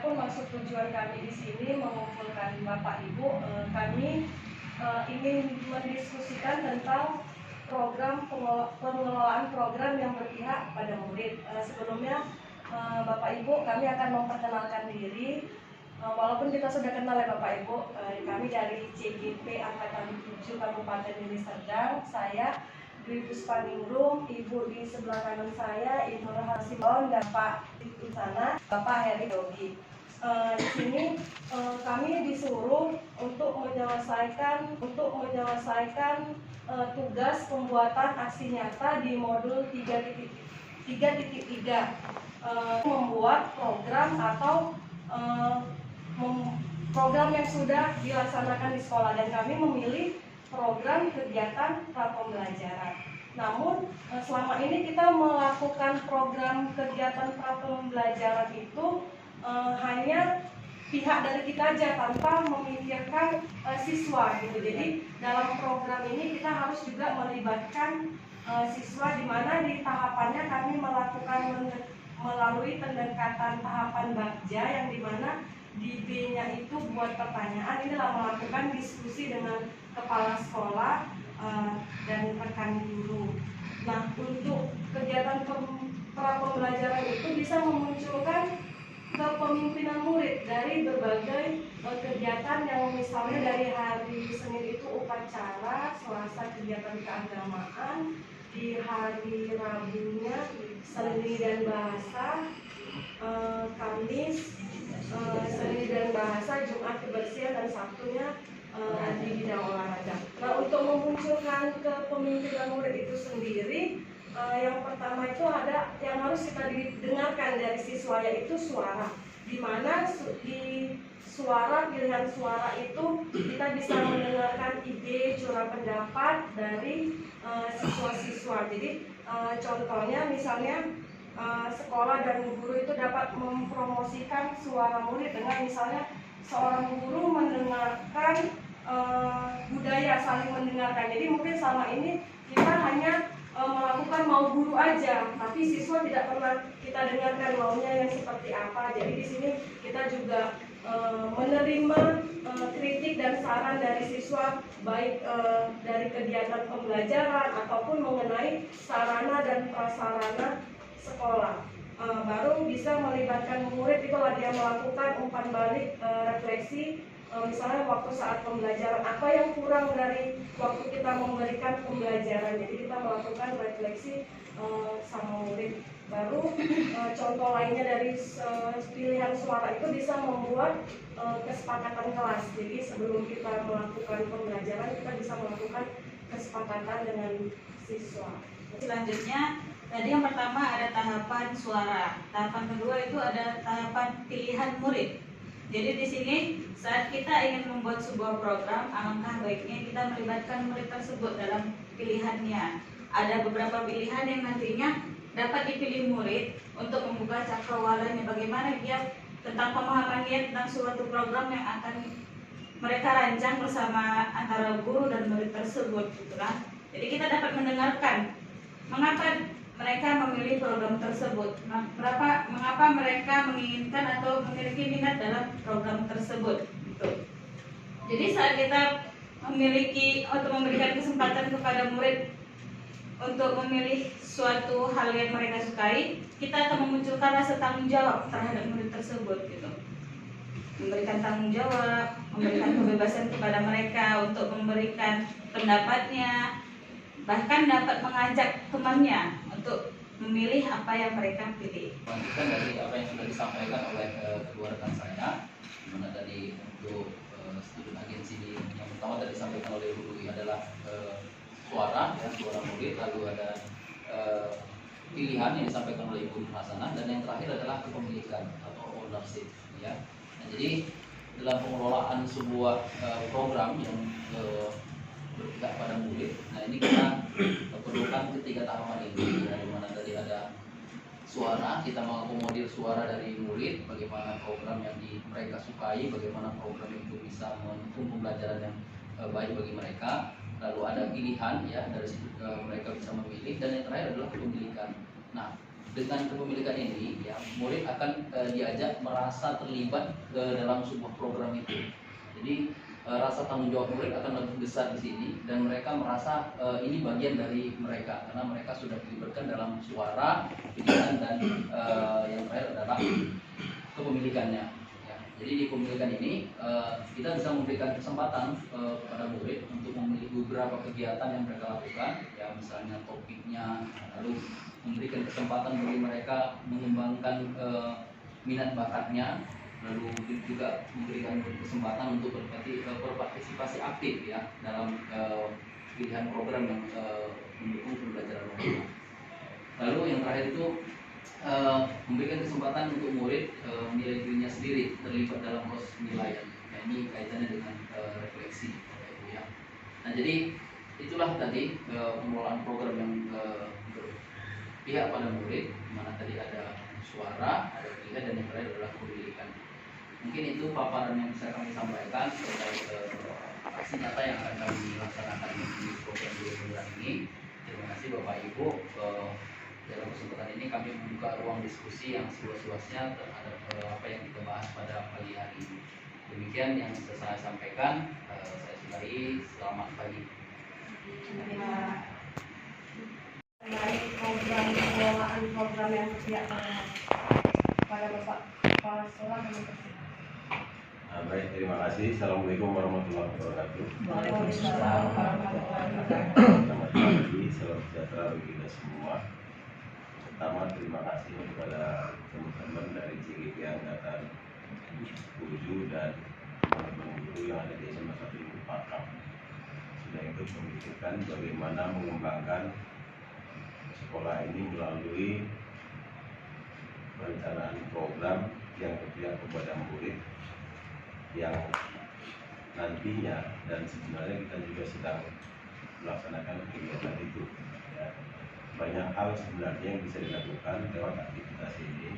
Adapun maksud tujuan kami di sini mengumpulkan Bapak Ibu, kami ingin mendiskusikan tentang program pengelolaan program yang berpihak pada murid. Sebelumnya Bapak Ibu, kami akan memperkenalkan diri. Walaupun kita sudah kenal ya Bapak Ibu, kami dari CGP Angkatan 7 Kabupaten Deli Serdang. Saya Dwi Puspaningrum, Ibu di sebelah kanan saya, Ibu Rahasimon, dan Pak di sana, Bapak Heri Dogi. Di sini kami disuruh untuk menyelesaikan tugas pembuatan aksi nyata di modul 3.3, membuat program atau program yang sudah dilaksanakan di sekolah, dan kami memilih program kegiatan prapembelajaran. Namun selama ini kita melakukan program kegiatan prapembelajaran itu hanya pihak dari kita aja tanpa memikirkan siswa gitu. Jadi dalam program ini kita harus juga melibatkan siswa, di mana di tahapannya kami melakukan melalui pendekatan tahapan bagja, yang dimana di B-nya itu buat pertanyaan. Ini adalah melakukan diskusi dengan kepala sekolah dan rekan guru. Nah, untuk kegiatan prapembelajaran itu bisa memunculkan kepemimpinan murid dari berbagai kegiatan, yang misalnya dari hari Senin itu upacara, Selasa kegiatan keagamaan, di hari Rabunya seni dan bahasa, Kamis seni dan bahasa, Jumat kebersihan, dan Sabtunya di bidang olahraga. Nah, untuk memunculkan kepemimpinan murid itu sendiri, yang pertama itu ada yang harus kita didengarkan dari siswa, yaitu suara. Di mana di suara, pilihan suara itu kita bisa mendengarkan ide, curah pendapat dari siswa-siswa. Jadi contohnya misalnya sekolah dan guru itu dapat mempromosikan suara murid dengan misalnya seorang guru mendengarkan budaya, saling mendengarkan. Jadi mungkin selama ini kita hanya melakukan mau guru aja, tapi siswa tidak pernah kita dengarkan maunya yang seperti apa. Jadi di sini kita juga menerima kritik dan saran dari siswa, baik dari kegiatan pembelajaran ataupun mengenai sarana dan prasarana sekolah. Baru bisa melibatkan murid itu dia melakukan umpan balik, refleksi, misalnya waktu saat pembelajaran apa yang kurang dari waktu kita memberikan pembelajaran. Jadi kita melakukan refleksi sama murid. Baru contoh lainnya dari pilihan suara itu bisa membuat kesepakatan kelas. Jadi sebelum kita melakukan pembelajaran, kita bisa melakukan kesepakatan dengan siswa. Selanjutnya, tadi yang pertama ada tahapan suara, tahapan kedua itu ada tahapan pilihan murid. Jadi di sini saat kita ingin membuat sebuah program, alangkah baiknya kita melibatkan murid tersebut dalam pilihannya. Ada beberapa pilihan yang nantinya dapat dipilih murid untuk membuka cakrawalannya, bagaimana dia tentang pemahamannya tentang suatu program yang akan mereka rancang bersama antara guru dan murid tersebut, gitu kan. Jadi kita dapat mendengarkan mengapa mereka memilih program tersebut, mengapa mereka menginginkan atau memiliki minat dalam program tersebut. Gitu. Jadi saat kita memiliki atau memberikan kesempatan kepada murid untuk memilih suatu hal yang mereka sukai, kita akan memunculkan rasa tanggung jawab terhadap murid tersebut. Gitu. Memberikan tanggung jawab, memberikan kebebasan kepada mereka untuk memberikan pendapatnya, bahkan dapat mengajak temannya untuk memilih apa yang mereka pilih. Lanjutkan dari apa yang sudah disampaikan oleh kedua rekan saya, dimana tadi untuk student agensi yang pertama tadi disampaikan oleh Ibu Dwi adalah suara, ya, suara murid, lalu ada pilihan yang disampaikan oleh Ibu Hasanah, dan yang terakhir adalah kepemilikan atau ownership. Ya. Nah, jadi dalam pengelolaan sebuah program yang berpihak pada murid, nah ini kita perlukan ketiga tahapan ini, dari mana tadi ada suara, kita mengakomodir suara dari murid, bagaimana program yang mereka sukai, bagaimana program itu bisa mendukung pembelajaran yang baik bagi mereka. Lalu ada pilihan, ya, dari situ mereka bisa memilih, dan yang terakhir adalah kepemilikan. Nah, dengan kepemilikan ini, ya, murid akan diajak merasa terlibat dalam sebuah program itu. Jadi rasa tanggung jawab murid akan lebih besar di sini, dan mereka merasa ini bagian dari mereka karena mereka sudah dilibatkan dalam suara, pilihan, dan yang terakhir adalah kepemilikannya. Ya. Jadi di kepemilikan ini kita bisa memberikan kesempatan kepada murid untuk memilih beberapa kegiatan yang mereka lakukan, ya, misalnya topiknya, lalu memberikan kesempatan bagi mereka mengembangkan minat bakatnya, lalu juga memberikan kesempatan untuk berpartisipasi aktif, ya, dalam pilihan program yang mendukung pembelajaran lokal. Lalu yang terakhir itu memberikan kesempatan untuk murid menilai dirinya sendiri terlibat dalam proses penilaian. Nah, ini kaitannya dengan refleksi, ya. Nah, jadi itulah tadi pengelolaan program yang berpihak pada murid, di mana tadi ada suara, ada pilihan, dan yang terakhir adalah kepemilikan. Mungkin itu paparan yang bisa kami sampaikan terkait aksi nyata yang akan kami laksanakan di program 2 bulan ini. Terima kasih Bapak Ibu. Dalam kesempatan ini kami membuka ruang diskusi yang seluas-luasnya terhadap apa yang kita bahas pada pagi hari ini. Demikian yang bisa saya sampaikan. Saya sudahi. Selamat pagi. Mengenai program pengelolaan program yang berpihak pada Bapak Kepala Sekolah dan Universitas. Baik, terima kasih. Assalamualaikum warahmatullahi wabarakatuh. Waalaikumsalam warahmatullahi wabarakatuh. Selamat pagi, salam sejahtera bagi kita semua. Pertama, terima kasih kepada teman-teman dari CGP Angkatan 7 dan teman-teman guru yang ada di SMA 1 Ibu Pakam. Sudah ikut memikirkan bagaimana mengembangkan sekolah ini melalui perencanaan program yang berpihak kepada murid, yang nantinya dan sebenarnya kita juga sedang melaksanakan kegiatan itu, ya. Banyak hal sebenarnya yang bisa dilakukan lewat aktivitas ini,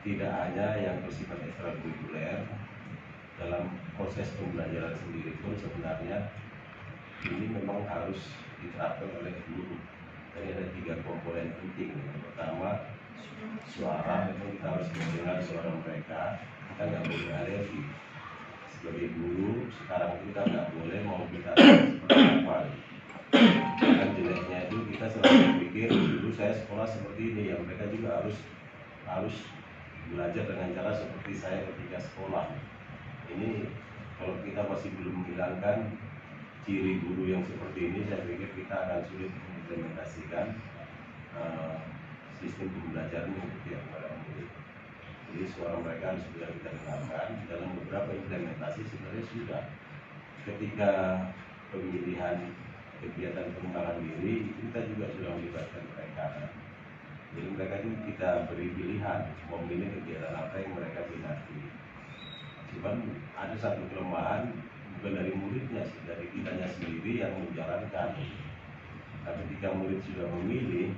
tidak hanya yang bersifat ekstrakurikuler. Dalam proses pembelajaran sendiri pun sebenarnya ini memang harus diterapkan oleh guru. Jadi ada 3 komponen penting. Yang pertama, suara, memang kita harus mendengar suara mereka. Kita nggak boleh alergi. Sebagai guru sekarang kita nggak boleh mau kita seperti apa. Kan jeleknya itu kita selalu berpikir dulu saya sekolah seperti ini, ya mereka juga harus belajar dengan cara seperti saya ketika sekolah. Ini kalau kita masih belum menghilangkan ciri guru yang seperti ini, saya pikir kita akan sulit mengimplementasikan sistem pembelajaran yang berpihak kepada murid. Jadi suara mereka harus sudah kita dengarkan. Dalam beberapa implementasi sebenarnya sudah. Ketika pemilihan kegiatan pengembangan diri, kita juga sudah melibatkan mereka. Jadi mereka itu kita beri pilihan memilih kegiatan apa yang mereka minati. Cuman ada satu kelemahan, bukan dari muridnya, dari kitanya sendiri yang menjalankan. Tapi ketika murid sudah memilih,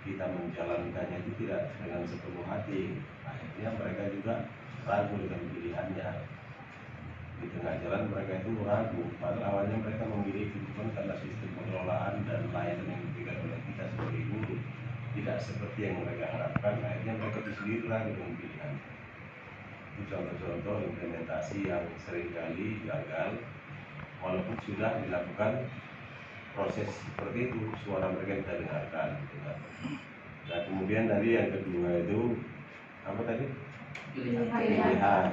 kita menjalankannya itu tidak dengan sepenuh hati. Akhirnya mereka juga ragu dengan pilihannya. Di tengah jalan mereka itu ragu. Pada awalnya mereka memilih itu pun karena sistem pengelolaan dan layanan yang diberikan oleh kita sebagai guru tidak seperti yang mereka harapkan. Akhirnya mereka itu sendiri ragu dengan pilihan. Itu contoh-contoh implementasi yang seringkali gagal, walaupun sudah dilakukan proses seperti itu, suara mereka kita dengarkan, gitu kan. Nah kemudian tadi yang kedua itu apa tadi? Pilihan.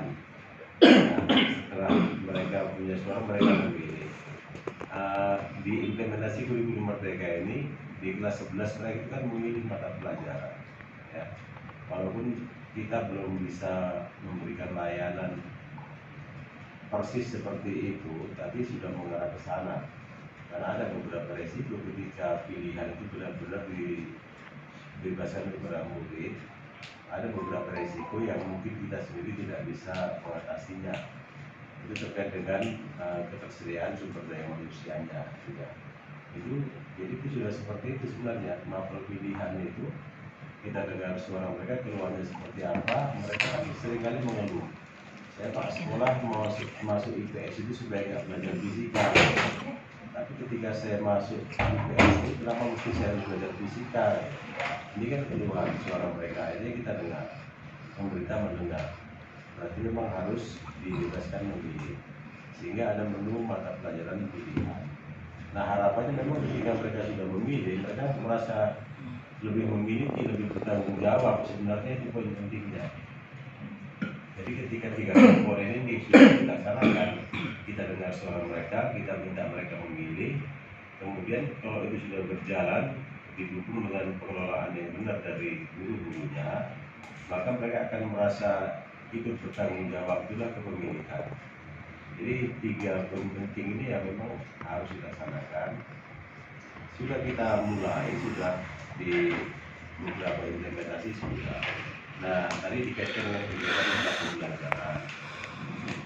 Nah, setelah mereka punya suara, mereka memilih. Di implementasi kurikulum Merdeka ini di kelas 11 mereka kan memilih mata pelajaran, ya. Walaupun kita belum bisa memberikan layanan persis seperti itu, tapi sudah mengarah ke sana. Karena ada beberapa resiko ketika pilihan itu benar-benar dibebaskan kepada murid. Ada beberapa resiko yang mungkin kita sendiri tidak bisa mengatasinya. Itu terkait dengan ketersediaan sumber daya manusianya juga. Jadi itu sudah seperti itu sebenarnya. Mapel pilihan itu kita dengar suara mereka keluarnya seperti apa, mereka kan seringkali mengeluh. Saya Pak sekolah mau masuk IPS itu supaya nggak belajar fisika. Tapi ketika saya masuk di PSI, kenapa mesti saya harus belajar fisika? Ini kan keluhan suara mereka, ini kita dengar, pemerintah mendengar. Berarti memang harus dibebaskan memilih, sehingga ada menu mata pelajaran pilihan. Nah harapannya memang ketika mereka sudah memilih, mereka merasa lebih memiliki, lebih bertanggung jawab. Sebenarnya itu poin pentingnya. Jadi ketika 3 poin ini sudah dilaksanakan, kita dengar suara mereka, kita minta mereka memilih. Kemudian kalau itu sudah berjalan, didukung dengan pengelolaan yang benar dari guru-gurunya, maka mereka akan merasa ikut bertanggung jawab, itulah kepemilikan. Jadi 3 poin penting ini yang memang harus dilaksanakan. Sudah kita mulai, sudah di beberapa implementasi sudah. Nah, tadi dikaitkan dengan kegiatan pembelajaran.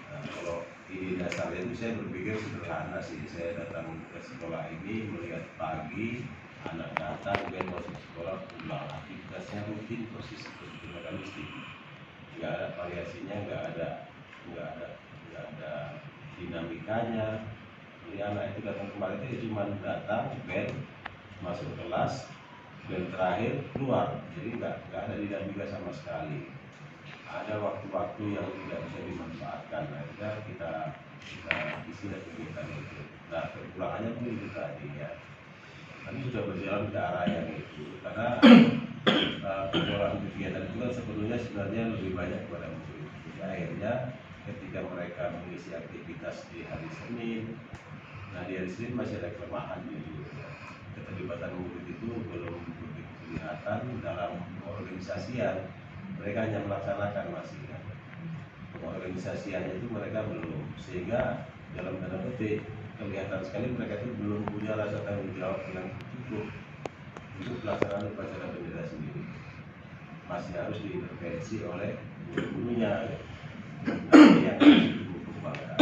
Nah, kalau di dasarnya itu saya berpikir sederhana sih. Saya datang ke sekolah ini melihat pagi anak datang dan masuk sekolah pulang, aktivitasnya rutin persis seperti mekanistik. Nggak ada variasinya, nggak ada dinamikanya. Jadi anak itu datang kemarin itu cuma datang, bel, masuk kelas, dan terakhir keluar. Jadi nggak ada dinamika sama sekali. Ada waktu-waktu yang tidak bisa dimanfaatkan. Akhirnya kita isi kegiatan itu. Nah kekurangannya pun itu tadi ya. Tapi sudah berjalan ke arah yang itu karena pengelolaan kegiatan itu kan sebenarnya lebih banyak kepada murid. Jadi akhirnya ketika mereka mengisi aktivitas di hari Senin, nah di hari Senin masih ada kelemahan gitu. Keterlibatan murid itu belum begitu kelihatan dalam pengorganisasian. Mereka hanya melaksanakan masih kan. Pengorganisasiannya itu mereka belum, sehingga dalam tanda petik kelihatan sekali mereka itu belum punya rasa tanggung jawab yang cukup untuk pelaksanaan upacara bendera sendiri. Masih harus diintervensi oleh guru-gurunya. Yang dikembangkan.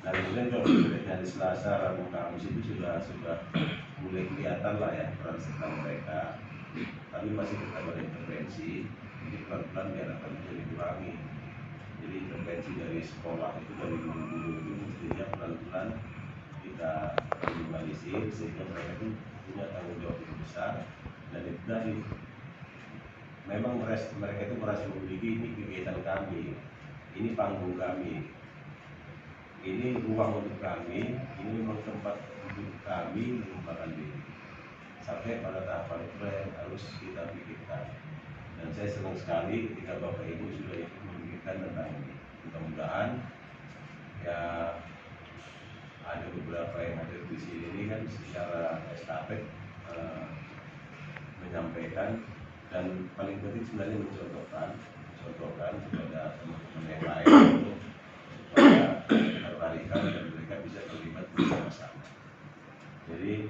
Dan kemudian kalau dari Selasa, Rabu, Kamis itu sudah mulai kelihatan lah ya peran serta mereka. Tapi masih tetap ada intervensi. Jadi pelan-pelan diharapkan bisa dikurangi. Jadi intervensi dari sekolah itu dari guru-guru itu mestinya pelan-pelan kita minimalisir sehingga mereka itu punya tanggung jawab yang besar. Dan itu tadi memang mereka itu merasa memiliki ini kegiatan kami, ini panggung kami, ini ruang untuk kami, ini memang tempat untuk kami mengembangkan diri. Sampai pada tahapan itu yang harus kita pikirkan. Dan saya senang sekali ketika Bapak Ibu sudah ikut memikirkan tentang ini. Mudah-mudahan ya ada beberapa yang hadir di sini ini kan secara estafet menyampaikan. Dan paling penting sebenarnya mencontohkan kepada teman-teman yang lain untuk supaya tertarikan dan mereka bisa terlibat bersama-sama. Jadi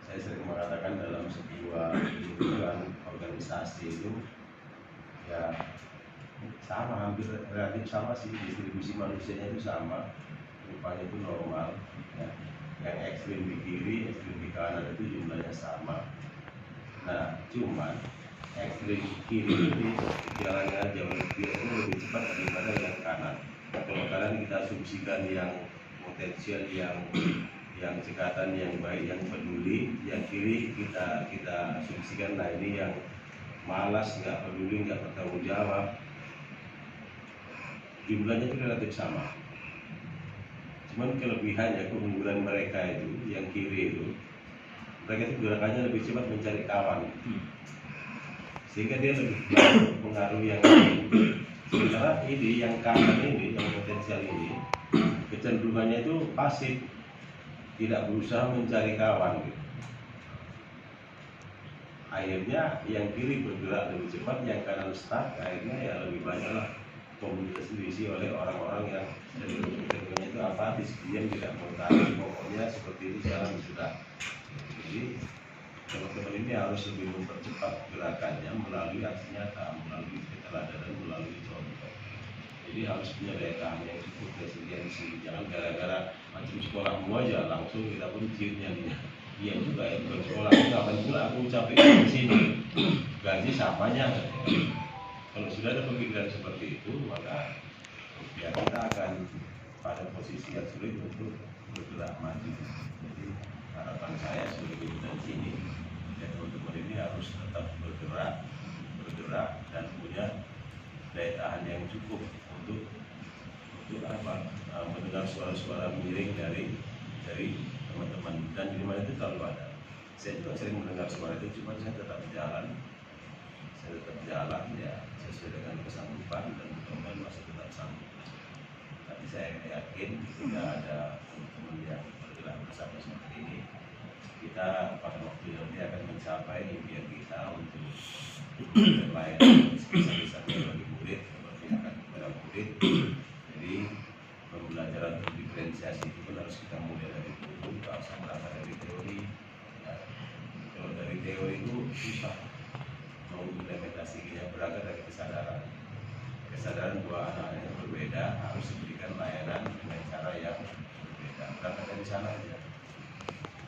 saya sering mengatakan dalam sebuah lingkungan organisasi itu ya sama, hampir relatif sama sih, distribusi manusianya itu sama, rupanya itu normal ya. Yang ekstrim di kiri, ekstrim di kanan itu jumlahnya sama. Nah, cuman ekstrim kiri ini jalannya jauh lebih cepat daripada yang kanan. Kalau kanan kita asumsikan yang potensial, yang cekatan, yang baik, yang peduli. Yang kiri kita asumsikan nah ini yang malas, nggak peduli, nggak bertanggung jawab. Jumlahnya itu relatif sama. Cuman kelebihannya, keunggulan mereka itu, yang kiri itu, mereka itu gerakannya lebih cepat mencari kawan, sehingga dia lebih mempengaruhi yang lain. Sementara ini yang kanan ini, yang potensial ini, kecenderungannya itu pasif, tidak berusaha mencari kawan gitu. Akhirnya yang kiri bergerak lebih cepat, yang kanan stuck. Akhirnya ya lebih banyaklah komunitas diisi oleh orang-orang yang cenderungnya itu apatis, diam, tidak mau tahu, pokoknya seperti ini jalan sudah. Jadi teman-teman ini harus lebih mempercepat gerakannya melalui aksi nyata, melalui keteladanan, melalui contoh. Jadi harus punya daya tahan yang cukup, resiliensi. Jangan gara-gara macam sekolahmu aja langsung kita pun ciutnya dia. Iya juga ya, bukan sekolah kapan pula aku capek di sini. Gaji samanya. Kalau sudah ada pemikiran seperti itu, maka ya kita akan pada posisi yang sulit untuk bergerak maju. Jadi harapan saya sebagai dari sini, ya teman-teman ini harus tetap bergerak dan punya daya tahan yang cukup untuk mendengar suara-suara miring dari teman-teman, dan di mana itu selalu ada. Saya juga sering mendengar suara itu, cuma saya tetap jalan ya sesuai dengan kesanggupan, dan teman-teman masih tetap sanggup. Tapi saya yakin jika ada teman-teman yang bergerak bersama seperti ini, kita pada waktu nanti akan mencapai impian kita untuk berlayanan sebesar-besarnya bagi murid, berpihak kepada murid. Jadi pembelajaran diferensiasi itu pun harus kita mulai dari dulu, nggak usah berangkat dari teori. Ya, kalau dari teori itu susah mau implementasinya, berangkat dari kesadaran bahwa anak-anak yang berbeda harus diberikan layanan dengan cara yang berbeda. Berangkat dari sana aja.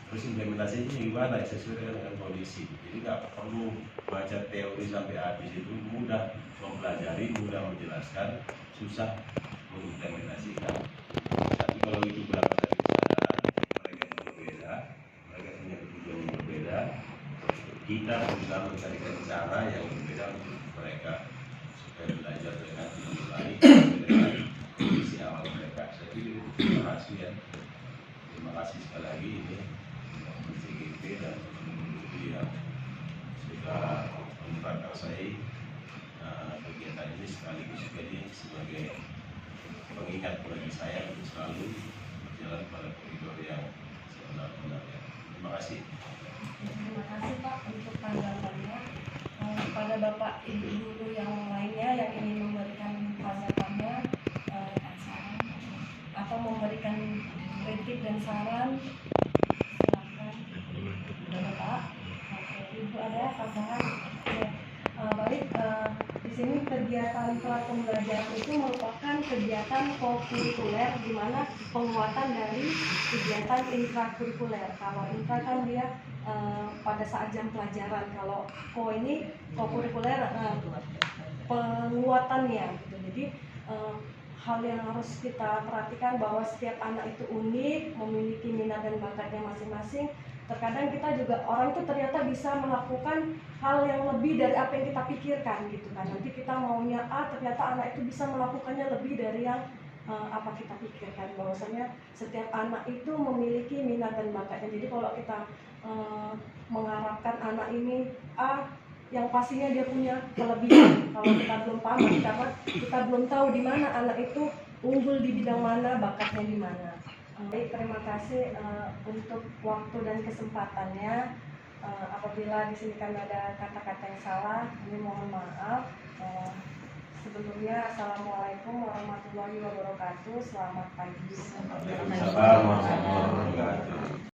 Terus implementasinya gimana? Sesuai dengan kondisi. Jadi nggak perlu baca teori sampai habis, itu mudah mempelajari, mudah menjelaskan, susah mengimplementasikan. Tapi kalau itu berangkat dari kesadaran, mereka yang berbeda, mereka punya kebutuhan yang berbeda, kita berusaha mencarikan cara yang berbeda untuk mereka supaya belajar dengan dimulai dengan kondisi awal mereka. Saya pikir itu terima kasih ya. Terima kasih sekali lagi ini CGP dan teman-teman yang sudah memprakarsai kegiatan ini, sekaligus juga ini sebagai pengingat bagi saya untuk selalu berjalan pada koridor yang sebenar-benarnya. Terima kasih. Terima kasih Pak untuk tanggapannya. Pada Bapak Ibu guru yang lainnya yang ingin memberikan tanggapannya, saran atau memberikan kritik dan saran, silakan. Ada Pak. Oke, Ibu ada tambahan? Ya. Baik, di sini kegiatan pembelajaran itu merupakan kegiatan kokurikuler, di mana penguatan dari kegiatan intrakurikuler. Kalau intra kan dia pada saat jam pelajaran, kalau ini kokurikuler penguatannya gitu. Jadi hal yang harus kita perhatikan bahwa setiap anak itu unik, memiliki minat dan bakatnya masing-masing. Terkadang kita juga, orang itu ternyata bisa melakukan hal yang lebih dari apa yang kita pikirkan gitu kan. Nanti kita maunya A, ternyata anak itu bisa melakukannya lebih dari yang apa kita pikirkan. Bahwasanya setiap anak itu memiliki minat dan bakatnya. Jadi kalau kita mengharapkan anak ini A, yang pastinya dia punya kelebihan. Kalau kita belum paham, karena kita belum tahu di mana anak itu unggul di bidang mana, bakatnya di mana. Baik, terima kasih untuk waktu dan kesempatannya. Apabila di sini kami ada kata-kata yang salah, kami mohon maaf. Sebelumnya, Assalamualaikum warahmatullahi wabarakatuh. Selamat pagi. Waalaikumsalam warahmatullahi wabarakatuh.